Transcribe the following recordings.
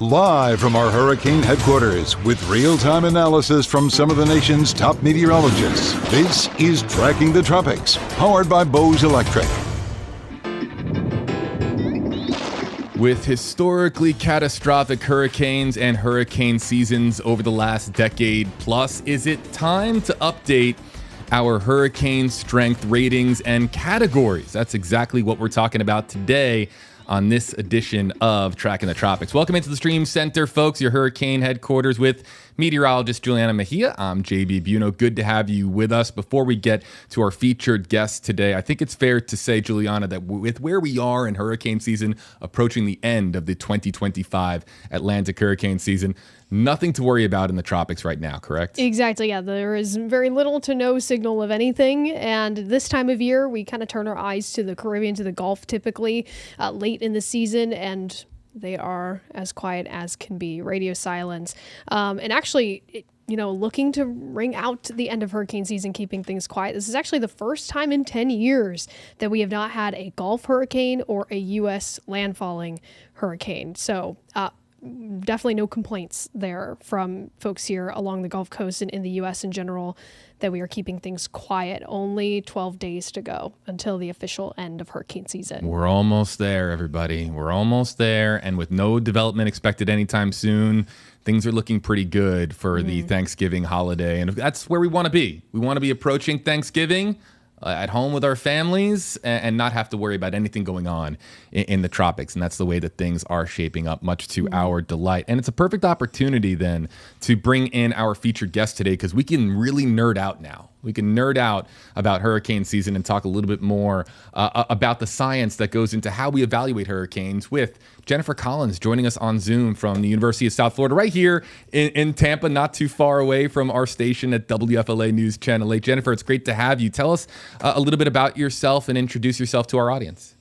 Live from our hurricane headquarters with real-time analysis from some of the nation's top meteorologists, this is Tracking the Tropics, powered by Bose Electric. With historically catastrophic hurricanes and hurricane seasons over the last decade plus, is it time to update our hurricane strength ratings and categories? That's exactly what we're talking about today on this edition of Tracking the Tropics. Welcome into the Stream Center, folks, your hurricane headquarters with meteorologist Juliana Mejia. I'm JB Buno. Good to have you with us. Before we get to our featured guest today, I think it's fair to say, Juliana, that with where we are in hurricane season, approaching the end of the 2025 Atlantic hurricane season, nothing to worry about in the tropics right now, correct? Exactly, yeah. There is very little to no signal of anything. And this time of year, we kind of turn our eyes to the Caribbean, to the Gulf, typically late in the season. And they are as quiet as can be, radio silence. And actually, looking to ring out to the end of hurricane season, keeping things quiet. This is actually the first time in 10 years that we have not had a Gulf hurricane or a U.S. landfalling hurricane. So, definitely no complaints there from folks here along the Gulf Coast and in the U.S. in general that we are keeping things quiet. Only 12 days to go until the official end of hurricane season. We're almost there, everybody. We're almost there. And with no development expected anytime soon, things are looking pretty good for the Thanksgiving holiday. And that's where we want to be. We want to be approaching Thanksgiving at home with our families and not have to worry about anything going on in the tropics. And that's the way that things are shaping up, much to our delight. And it's a perfect opportunity then to bring in our featured guest today, because we can really nerd out now. We can nerd out about hurricane season and talk a little bit more about the science that goes into how we evaluate hurricanes with Jennifer Collins joining us on Zoom from the University of South Florida, right here in Tampa, not too far away from our station at WFLA News Channel 8. Jennifer, it's great to have you. Tell us a little bit about yourself and introduce yourself to our audience.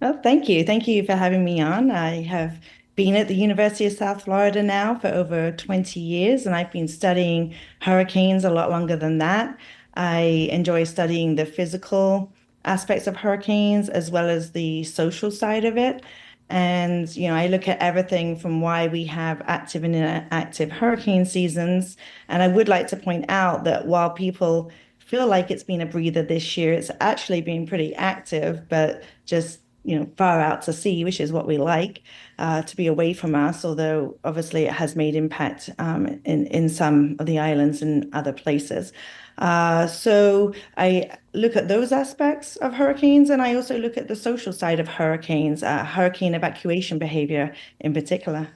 Well, thank you. Thank you for having me on. I have been at the University of South Florida now for over 20 years, and I've been studying hurricanes a lot longer than that. I enjoy studying the physical aspects of hurricanes as well as the social side of it. And, I look at everything from why we have active and inactive hurricane seasons. And I would like to point out that while people feel like it's been a breather this year, it's actually been pretty active, but just far out to sea, which is what we like, to be away from us, although obviously it has made impact in some of the islands and other places. So I look at those aspects of hurricanes, and I also look at the social side of hurricanes, hurricane evacuation behavior in particular.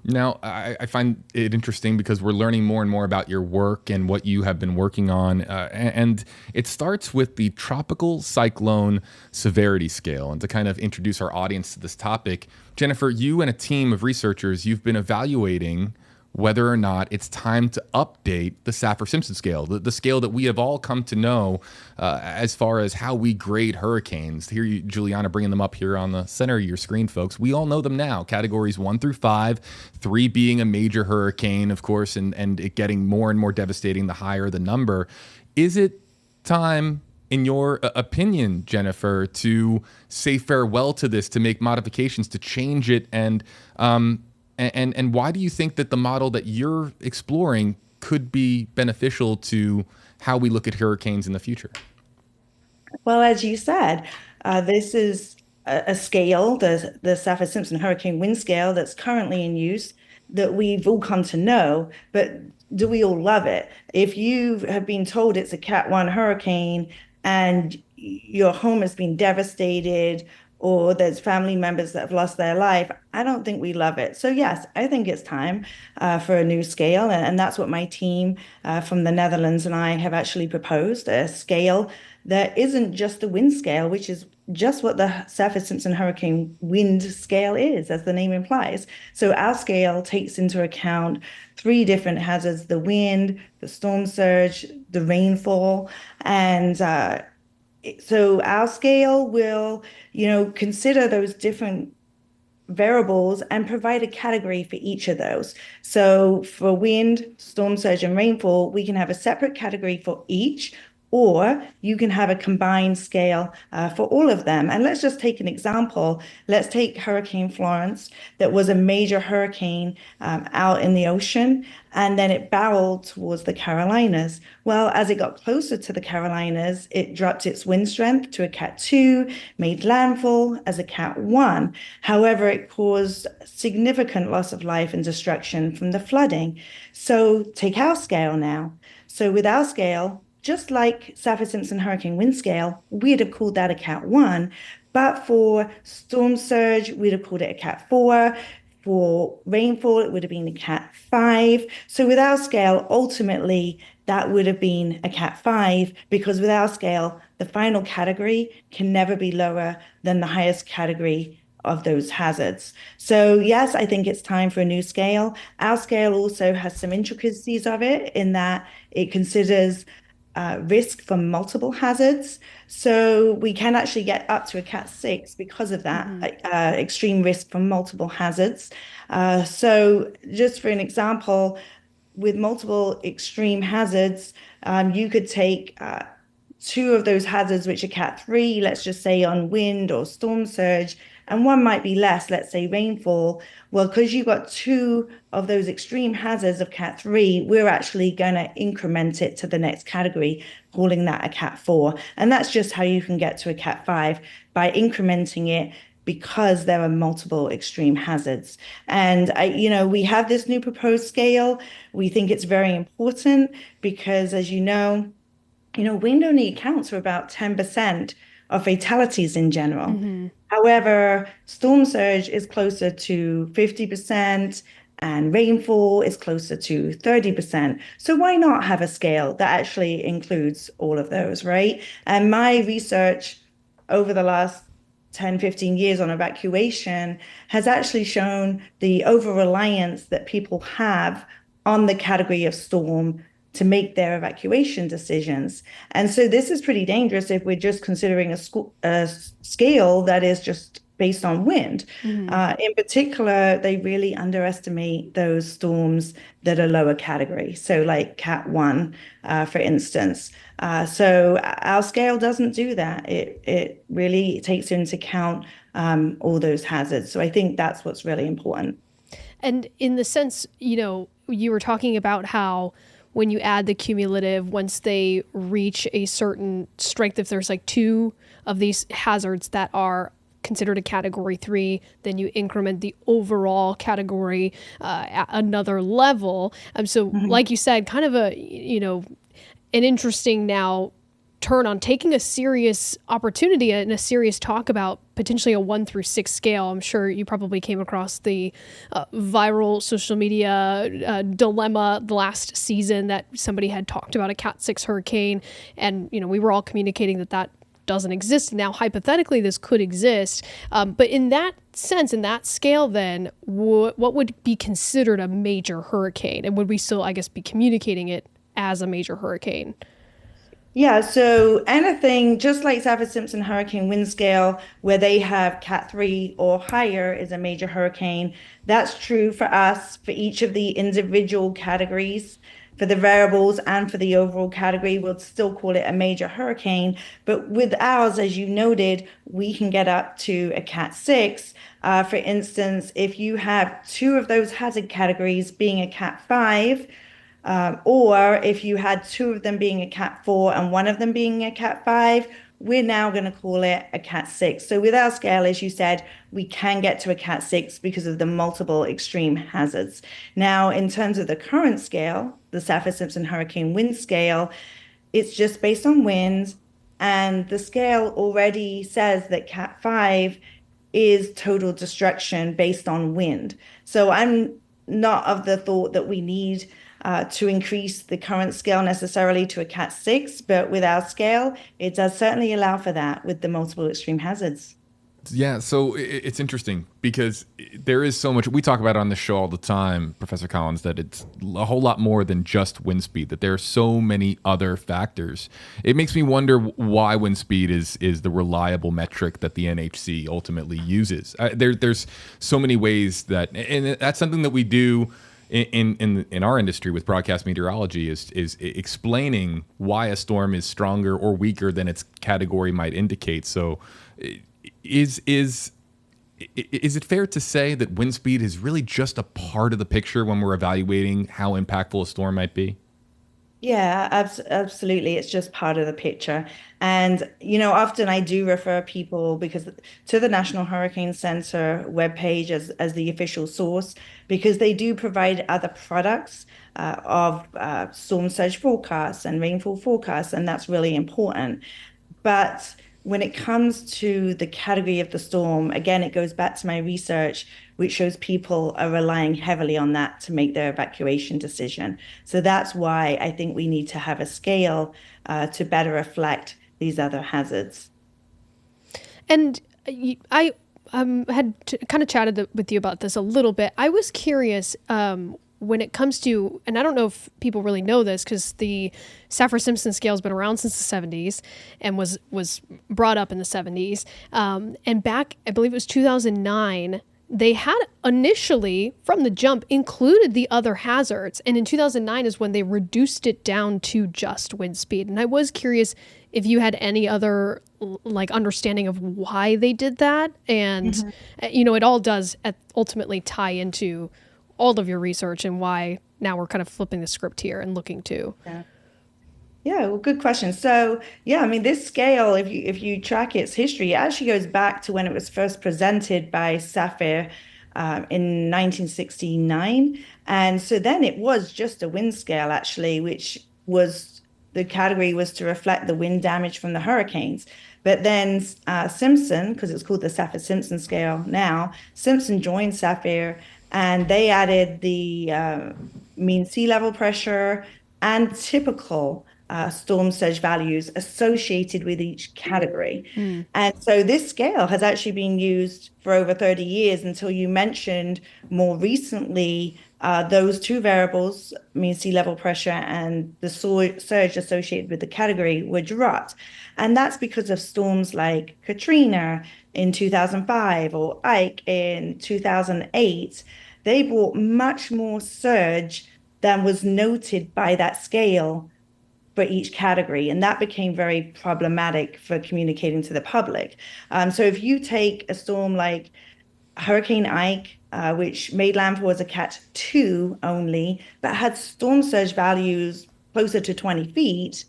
Now, I find it interesting because we're learning more and more about your work and what you have been working on. And it starts with the Tropical Cyclone Severity Scale. And to kind of introduce our audience to this topic, Jennifer, you and a team of researchers, you've been evaluating whether or not it's time to update the Saffir-Simpson scale, the scale that we have all come to know as far as how we grade hurricanes. Here, Juliana, bringing them up here on the center of your screen, folks. We all know them now, categories 1 through 5, 3 being a major hurricane, of course, and it getting more and more devastating the higher the number. Is it time, in your opinion, Jennifer, to say farewell to this, to make modifications, to change it, and why do you think that the model that you're exploring could be beneficial to how we look at hurricanes in the future? Well, as you said, this is a scale, the Saffir-Simpson Hurricane Wind Scale, that's currently in use, that we've all come to know, but do we all love it? If you have been told it's a Cat 1 hurricane and your home has been devastated, or there's family members that have lost their life, I don't think we love it. So yes, I think it's time for a new scale. And that's what my team from the Netherlands and I have actually proposed, a scale that isn't just the wind scale, which is just what the Saffir-Simpson Hurricane Wind Scale is, as the name implies. So our scale takes into account 3 different hazards: the wind, the storm surge, the rainfall, and so our scale will, consider those different variables and provide a category for each of those. So for wind, storm surge, and rainfall, we can have a separate category for each, or you can have a combined scale for all of them. And let's just take an example. Let's take Hurricane Florence, that was a major hurricane out in the ocean, and then it barreled towards the Carolinas. Well, as it got closer to the Carolinas, it dropped its wind strength to a Cat 2, made landfall as a Cat 1. However, it caused significant loss of life and destruction from the flooding. So take our scale now. So with our scale, just like Saffir-Simpson hurricane wind scale, we'd have called that a Cat 1. But for storm surge, we'd have called it a Cat 4. For rainfall, it would have been a Cat 5. So with our scale, ultimately, that would have been a Cat 5, because with our scale, the final category can never be lower than the highest category of those hazards. So yes, I think it's time for a new scale. Our scale also has some intricacies of it in that it considers risk from multiple hazards. So we can actually get up to a Cat 6 because of that extreme risk from multiple hazards. So just for an example, with multiple extreme hazards, you could take two of those hazards, which are Cat 3, let's just say on wind or storm surge, and one might be less, let's say rainfall. Well, because you've got two of those extreme hazards of Cat 3, we're actually going to increment it to the next category, calling that a Cat 4. And that's just how you can get to a Cat 5, by incrementing it, because there are multiple extreme hazards. And we have this new proposed scale. We think it's very important because, as you know, wind only accounts for about 10% of fatalities in general. However, storm surge is closer to 50%, and rainfall is closer to 30%. So why not have a scale that actually includes all of those, right? And my research over the last 10, 15 years on evacuation has actually shown the over-reliance that people have on the category of storm to make their evacuation decisions. And so this is pretty dangerous if we're just considering a scale that is just based on wind. In particular, they really underestimate those storms that are lower category. So like Cat 1, for instance. So our scale doesn't do that. It really takes into account all those hazards. So I think that's what's really important. And in the sense, you were talking about how when you add the cumulative, once they reach a certain strength, if there's like two of these hazards that are considered a Category 3, then you increment the overall category at another level. So like you said, kind of an interesting now turn on taking a serious opportunity and a serious talk about potentially a 1 through 6 scale. I'm sure you probably came across the viral social media dilemma the last season that somebody had talked about a Cat 6 hurricane. And, we were all communicating that doesn't exist. Now, hypothetically, this could exist. But in that sense, in that scale, then, what would be considered a major hurricane? And would we still, I guess, be communicating it as a major hurricane? Yeah, so anything just like Saffir-Simpson hurricane wind scale, where they have Cat 3 or higher, is a major hurricane. That's true for us, for each of the individual categories. For the variables and for the overall category, we'll still call it a major hurricane. But with ours, as you noted, we can get up to a Cat 6. For instance, if you have two of those hazard categories being a Cat 5, or if you had two of them being a Cat 4 and one of them being a Cat 5, we're now going to call it a Cat 6. So with our scale, as you said, we can get to a Cat 6 because of the multiple extreme hazards. Now, in terms of the current scale, the Saffir-Simpson hurricane wind scale, it's just based on winds, and the scale already says that Cat 5 is total destruction based on wind. So I'm not of the thought that we need to increase the current scale necessarily to a Cat 6, but with our scale, it does certainly allow for that with the multiple extreme hazards. Yeah, so it's interesting because there is so much. We talk about it on the show all the time, Professor Collins, that it's a whole lot more than just wind speed, that there are so many other factors. It makes me wonder why wind speed is the reliable metric that the NHC ultimately uses. There's so many ways that, and that's something that we do in our industry with broadcast meteorology is explaining why a storm is stronger or weaker than its category might indicate. So, is it fair to say that wind speed is really just a part of the picture when we're evaluating how impactful a storm might be? Yeah, absolutely. It's just part of the picture. And, often I do refer people because to the National Hurricane Center webpage as the official source, because they do provide other products of storm surge forecasts and rainfall forecasts, and that's really important. But when it comes to the category of the storm, again, it goes back to my research, which shows people are relying heavily on that to make their evacuation decision. So that's why I think we need to have a scale to better reflect these other hazards. And I had kind of chatted with you about this a little bit. I was curious when it comes to, and I don't know if people really know this because the Saffir-Simpson scale has been around since the 70s and was brought up in the 70s. And back, I believe it was 2009, they had initially, from the jump, included the other hazards. And in 2009 is when they reduced it down to just wind speed. And I was curious if you had any other understanding of why they did that. And, it all does ultimately tie into all of your research and why now we're kind of flipping the script here and looking to. Yeah, well, good question. So, yeah, I mean, this scale, if you track its history, it actually goes back to when it was first presented by Saffir in 1969. And so then it was just a wind scale, actually, which was the category was to reflect the wind damage from the hurricanes. But then Simpson, because it's called the Saffir-Simpson scale now, Simpson joined Saffir and they added the mean sea level pressure and typical storm surge values associated with each category. And so this scale has actually been used for over 30 years until you mentioned more recently those two variables, mean sea level pressure and the surge associated with the category, were dropped. And that's because of storms like Katrina in 2005 or Ike in 2008. They brought much more surge than was noted by that scale for each category. And that became very problematic for communicating to the public. So if you take a storm like Hurricane Ike, which made landfall as a Cat 2 only, but had storm surge values closer to 20 feet,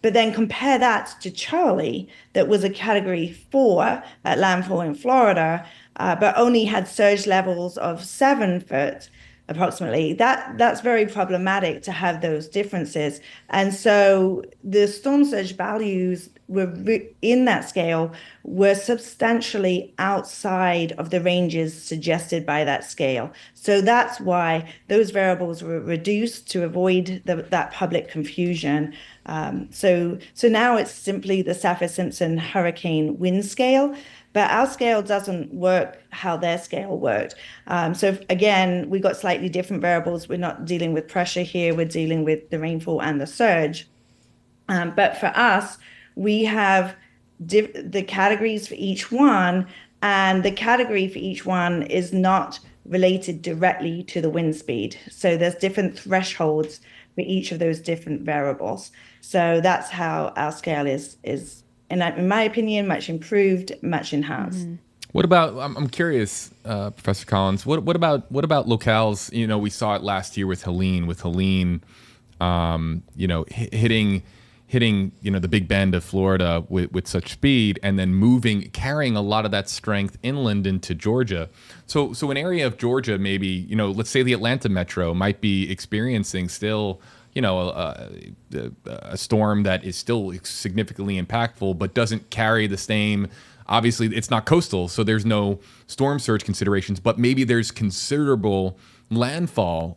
but then compare that to Charlie, that was a Category 4 at landfall in Florida, but only had surge levels of 7 foot approximately. That's very problematic to have those differences. And so the storm surge values were in that scale were substantially outside of the ranges suggested by that scale. So that's why those variables were reduced to avoid that public confusion. So now it's simply the Saffir-Simpson hurricane wind scale, but our scale doesn't work how their scale worked. So again, we got slightly different variables. We're not dealing with pressure here. We're dealing with the rainfall and the surge. But for us, we have the categories for each one, and the category for each one is not related directly to the wind speed. So there's different thresholds for each of those different variables. So that's how our scale is in my opinion, much improved, much enhanced. What about? I'm curious, Professor Collins. What about locales? We saw it last year with Helene. Hitting the Big Bend of Florida with such speed, and then carrying a lot of that strength inland into Georgia. So an area of Georgia, maybe let's say the Atlanta metro might be experiencing still a storm that is still significantly impactful, but doesn't carry the same. Obviously, it's not coastal, so there's no storm surge considerations, but maybe there's considerable rainfall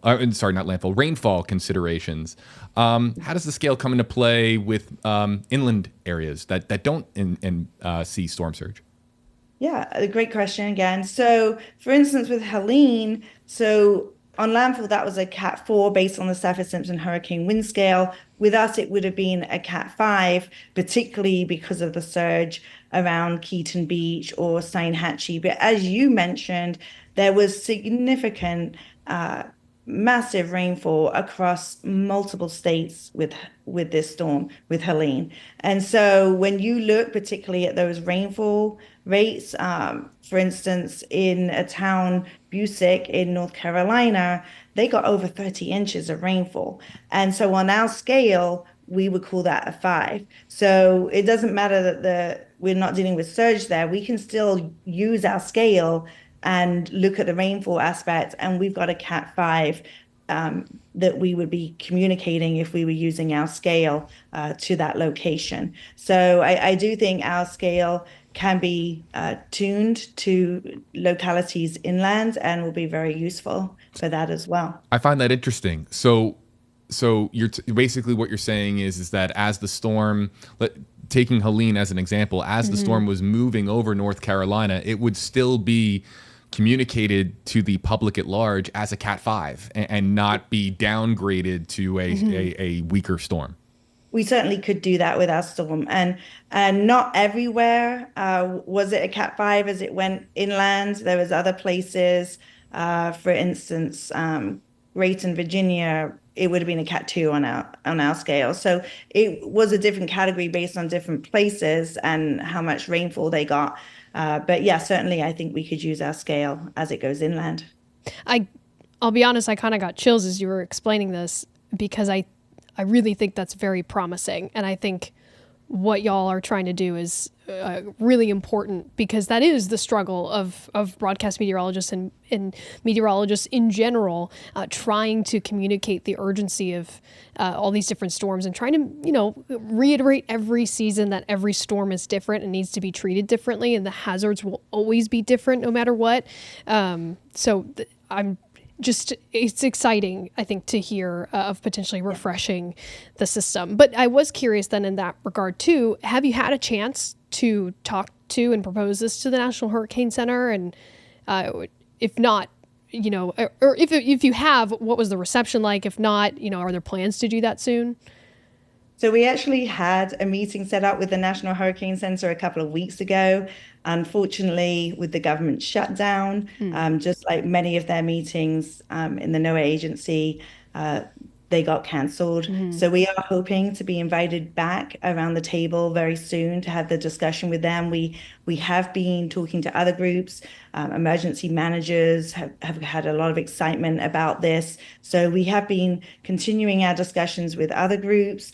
considerations. How does the scale come into play with inland areas that don't see storm surge? Yeah, a great question again. So, for instance, with Helene, on landfall, that was a Cat 4 based on the Saffir-Simpson hurricane wind scale. With us, it would have been a Cat 5, particularly because of the surge around Keaton Beach or Steinhatchee. But as you mentioned, there was significant massive rainfall across multiple states with this storm, with Helene. And so when you look particularly at those rainfall rates, for instance, in a town, Busick in North Carolina, they got over 30 inches of rainfall. And so on our scale, we would call that a 5. So it doesn't matter that we're not dealing with surge there. We can still use our scale and look at the rainfall aspect, and we've got a Cat 5 that we would be communicating if we were using our scale to that location. So I do think our scale can be tuned to localities inland and will be very useful for that as well. I find that interesting. So you're basically what you're saying is that as the storm, taking Helene as an example, as the storm was moving over North Carolina, it would still be communicated to the public at large as a Cat 5 and not be downgraded to a weaker storm. We certainly could do that with our storm, and not everywhere was it a Cat 5 as it went inland. There was other places, for instance, Rayton, Virginia, it would have been a Cat 2 on our scale. So it was a different category based on different places and how much rainfall they got. But yeah, certainly I think we could use our scale as it goes inland. I'll be honest, I kind of got chills as you were explaining this because I really think that's very promising. And I think what y'all are trying to do is really important because that is the struggle of broadcast meteorologists and meteorologists in general, trying to communicate the urgency of all these different storms and trying to, reiterate every season that every storm is different and needs to be treated differently and the hazards will always be different no matter what. It's exciting, I think, to hear of potentially refreshing the system. But I was curious then in that regard too, have you had a chance to talk to and propose this to the National Hurricane Center? And if not, or if you have, what was the reception like? If not, are there plans to do that soon? So we actually had a meeting set up with the National Hurricane Center a couple of weeks ago. Unfortunately, with the government shutdown, just like many of their meetings in the NOAA agency, they got canceled. So we are hoping to be invited back around the table very soon to have the discussion with them. We have been talking to other groups. Emergency managers have had a lot of excitement about this. So we have been continuing our discussions with other groups.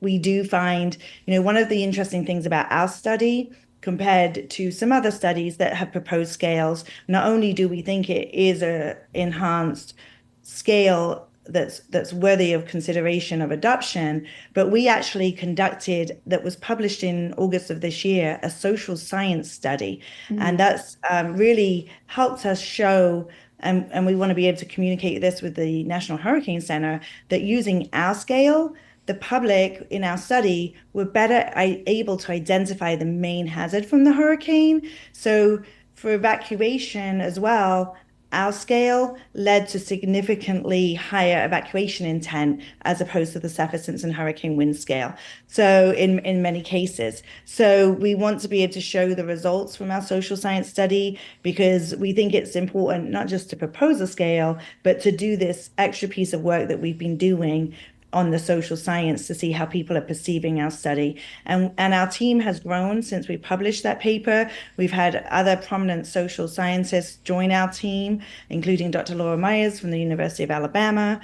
We do find, one of the interesting things about our study compared to some other studies that have proposed scales, not only do we think it is a enhanced scale that's worthy of consideration of adoption, but we actually conducted, that was published in August of this year, a social science study. And that's really helped us show, and we want to be able to communicate this with the National Hurricane Center, that using our scale, the public in our study were better able to identify the main hazard from the hurricane. So for evacuation as well, our scale led to significantly higher evacuation intent as opposed to the Saffir-Simpson hurricane wind scale. So in many cases. So we want to be able to show the results from our social science study because we think it's important not just to propose a scale, but to do this extra piece of work that we've been doing on the social science to see how people are perceiving our study. And our team has grown since we published that paper. We've had other prominent social scientists join our team, including Dr. Laura Myers from the University of Alabama.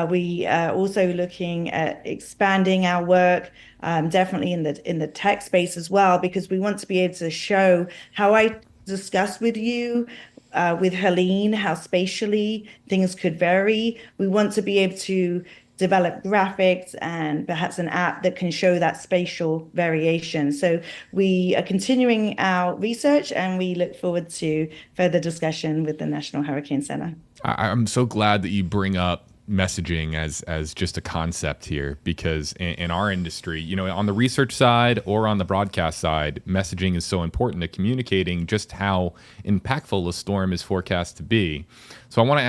We are also looking at expanding our work, definitely in the tech space as well, because we want to be able to show how I discussed with you with Helene, how spatially things could vary. We want to be able to develop graphics and perhaps an app that can show that spatial variation. So we are continuing our research and we look forward to further discussion with the National Hurricane Center. I'm so glad that you bring up messaging as just a concept here, because in our industry, on the research side or on the broadcast side, messaging is so important to communicating just how impactful a storm is forecast to be. So I want to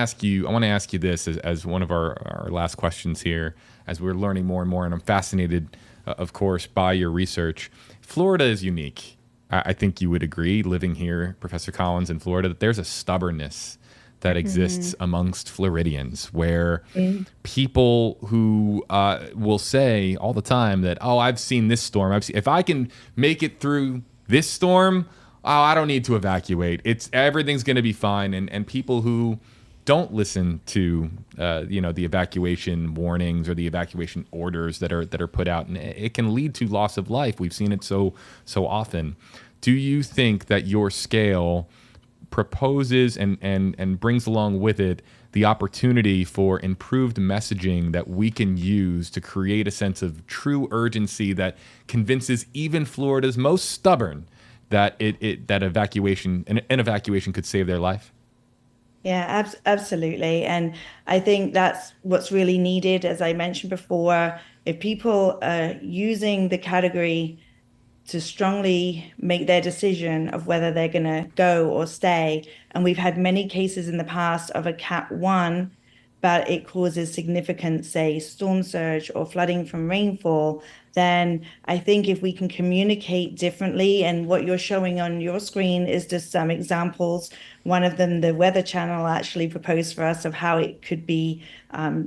ask you this as one of our last questions here, as we're learning more and more, and I'm fascinated, of course, by your research. Florida is unique. I think you would agree, living here, Professor Collins, in Florida, that there's a stubbornness that exists amongst Floridians, where people who will say all the time that, oh, I've seen this storm. If I can make it through this storm, oh, I don't need to evacuate. Everything's going to be fine. And people who don't listen to the evacuation warnings or the evacuation orders that are put out, and it can lead to loss of life. We've seen it so often. Do you think that your scale proposes and brings along with it the opportunity for improved messaging that we can use to create a sense of true urgency that convinces even Florida's most stubborn that an evacuation could save their life? Yeah, absolutely. And I think that's what's really needed. As I mentioned before, if people are using the category to strongly make their decision of whether they're going to go or stay, and we've had many cases in the past of a Cat 1, but it causes significant, say, storm surge or flooding from rainfall, then I think if we can communicate differently, and what you're showing on your screen is just some examples. One of them, the Weather Channel actually proposed for us of how it could be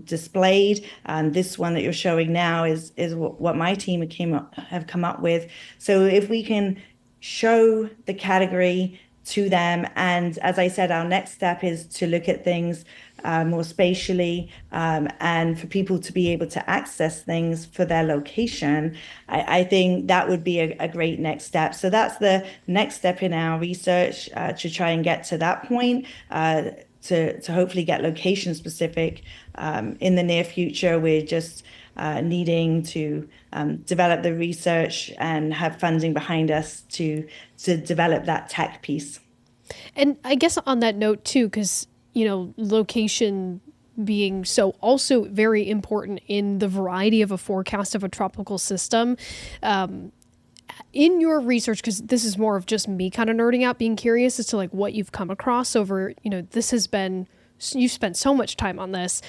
displayed. And this one that you're showing now is what my team have come up with. So if we can show the category to them, and as I said, our next step is to look at things more spatially, and for people to be able to access things for their location, I think that would be a great next step. So that's the next step in our research, to try and get to that point, to hopefully get location specific in the near future. We're just needing to develop the research and have funding behind us to develop that tech piece. And I guess on that note too, because location being so also very important in the variety of a forecast of a tropical system. In your research, because this is more of just me kind of nerding out, being curious as to like what you've come across over, this has been, you've spent so much time on this.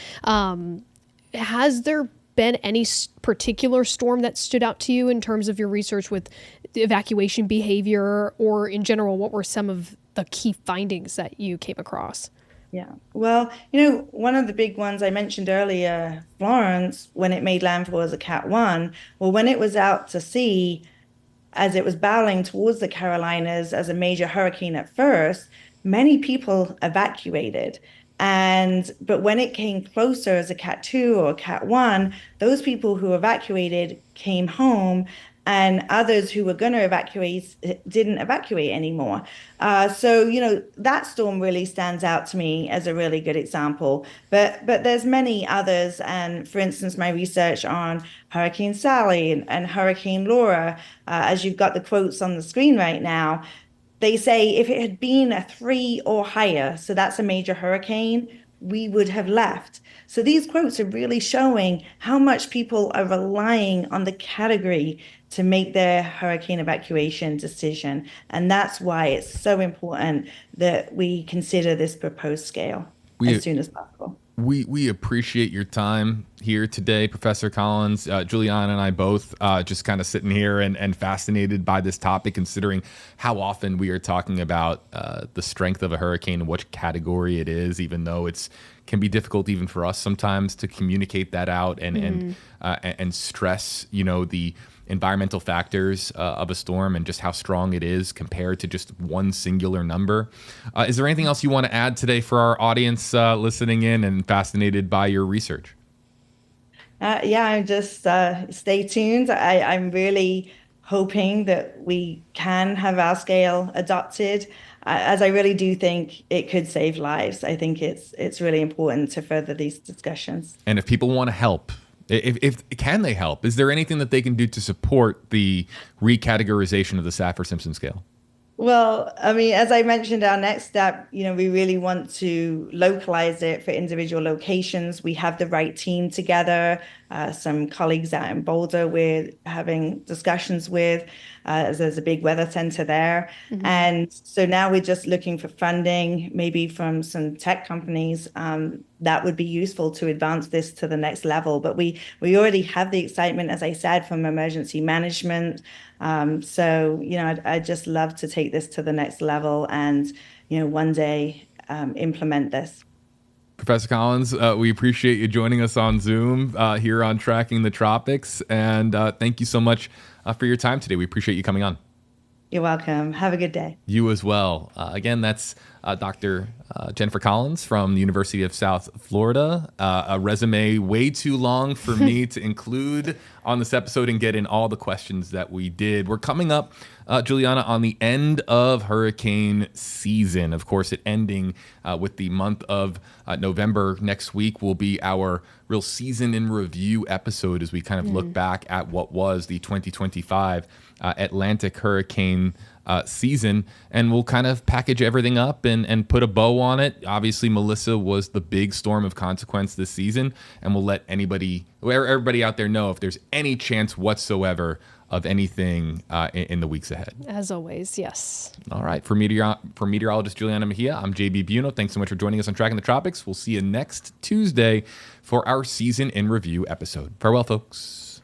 Has there been any particular storm that stood out to you in terms of your research with the evacuation behavior, or in general, what were some of the key findings that you came across? Yeah. Well, one of the big ones I mentioned earlier, Florence, when it made landfall as a Cat 1, well, when it was out to sea, as it was barreling towards the Carolinas as a major hurricane at first, many people evacuated. But when it came closer as a Cat 2 or a Cat 1, those people who evacuated came home, and others who were going to evacuate didn't evacuate anymore. So that storm really stands out to me as a really good example. But there's many others. And for instance, my research on Hurricane Sally and Hurricane Laura, as you've got the quotes on the screen right now, they say if it had been a 3 or higher, so that's a major hurricane, we would have left. So these quotes are really showing how much people are relying on the category to make their hurricane evacuation decision. And that's why it's so important that we consider this proposed scale as soon as possible. We appreciate your time here today, Professor Collins. Juliana and I both just kind of sitting here and fascinated by this topic, considering how often we are talking about the strength of a hurricane and which category it is, even though it's can be difficult even for us sometimes to communicate that out and stress, the environmental factors of a storm and just how strong it is compared to just one singular number. Is there anything else you want to add today for our audience listening in and fascinated by your research? I'm just stay tuned. I'm really hoping that we can have our scale adopted, as I really do think it could save lives. I think it's really important to further these discussions. And if people want to help, if can they help? Is there anything that they can do to support the recategorization of the Saffir-Simpson scale? Well, I mean, as I mentioned, our next step, we really want to localize it for individual locations. We have the right team together. Some colleagues out in Boulder we're having discussions with, as there's a big weather center there. Mm-hmm. And so now we're just looking for funding, maybe from some tech companies that would be useful to advance this to the next level. But we already have the excitement, as I said, from emergency management. So, I'd just love to take this to the next level and, one day implement this. Professor Collins, we appreciate you joining us on Zoom here on Tracking the Tropics. And thank you so much for your time today. We appreciate you coming on. You're welcome. Have a good day. You as well. Again, that's Dr. Jennifer Collins from the University of South Florida. A resume way too long for me to include on this episode and get in all the questions that we did. We're coming up, Juliana, on the end of hurricane season. Of course, it ending with the month of November. Next week will be our real season in review episode as we kind of look back at what was the 2025 Atlantic hurricane season, and we'll kind of package everything up and put a bow on it. Obviously, Melissa was the big storm of consequence this season, and we'll let everybody out there know if there's any chance whatsoever of anything in the weeks ahead. As always, yes. All right. For meteorologist Juliana Mejia, I'm JB Buno. Thanks so much for joining us on Tracking the Tropics. We'll see you next Tuesday for our season in review episode. Farewell, folks.